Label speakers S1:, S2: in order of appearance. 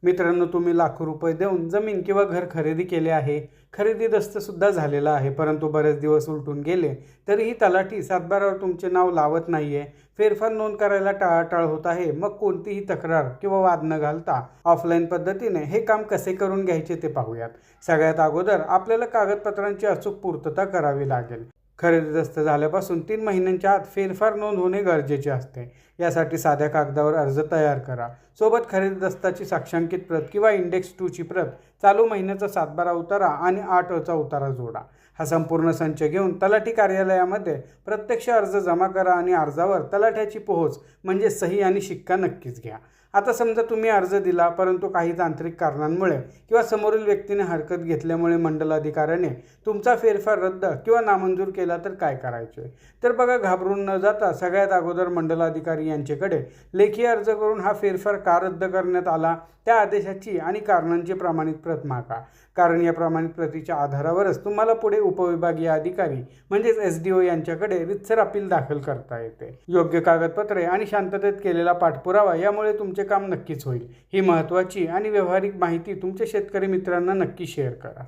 S1: मित्रांनो, तुम्ही लाखो रुपये देऊन जमीन किंवा घर खरेदी केले आहे. खरेदी दस्तसुद्धा झालेला आहे, परंतु बरेच दिवस उलटून गेले तरीही तलाठी सातबारावर तुमचे नाव लावत नाहीये. फेरफार नोंद करायला टाळाटाळ होत आहे. मग कोणतीही तक्रार किंवा वाद न घालता ऑफलाईन पद्धतीने हे काम कसे करून घ्यायचे ते पाहूयात. सगळ्यात अगोदर आपल्याला कागदपत्रांची अचूक पूर्तता करावी लागेल. खरेदी दस्त झाल्यापासून 3 महिन्यांच्या आत फेरफार नोंद होणे गरजेचे असते. यासाठी साध्या कागदावर अर्ज तयार करा. सोबत खरेदी दस्ताची साक्षांकित प्रत किंवा इंडेक्स 2 ची प्रत, चालू महिन्याचा 7/12 उतारा आणि 8चा उतारा जोडा. हा संपूर्ण संच घेऊन तलाठी कार्यालयामध्ये प्रत्यक्ष अर्ज जमा करा आणि अर्जावर तलाठ्याची पोहोच म्हणजे सही आणि शिक्का नक्कीच घ्या. आता समजा तुम्ही अर्ज दिला, परंतु काही तांत्रिक कारणांमुळे किंवा समोरील व्यक्तीने हरकत घेतल्यामुळे मंडलाधिकाऱ्याने तुमचा फेरफार रद्द किंवा नामंजूर केला तर काय करायचे? तर बघा, घाबरून न जाता सगळ्यात अगोदर मंडलाधिकारी यांच्याकडे लेखी अर्ज करून हा फेरफार का रद्द करण्यात आला त्या आदेशाची आणि कारणांची प्रमाणित प्रत मागा. कारण या प्रमाणित प्रतीच्या आधारावरच तुम्हाला पुढे उपविभागीय अधिकारी म्हणजेच SDO यांच्याकडे रितसर अपील दाखल करता येते. योग्य कागदपत्रे आणि शांततेत केलेला पाठपुरावा यामुळे तुमचे काम नक्कीच होईल. ही महत्त्वाची आणि व्यावहारिक माहिती तुमच्या शेतकरी मित्रांना नक्की शेअर करा.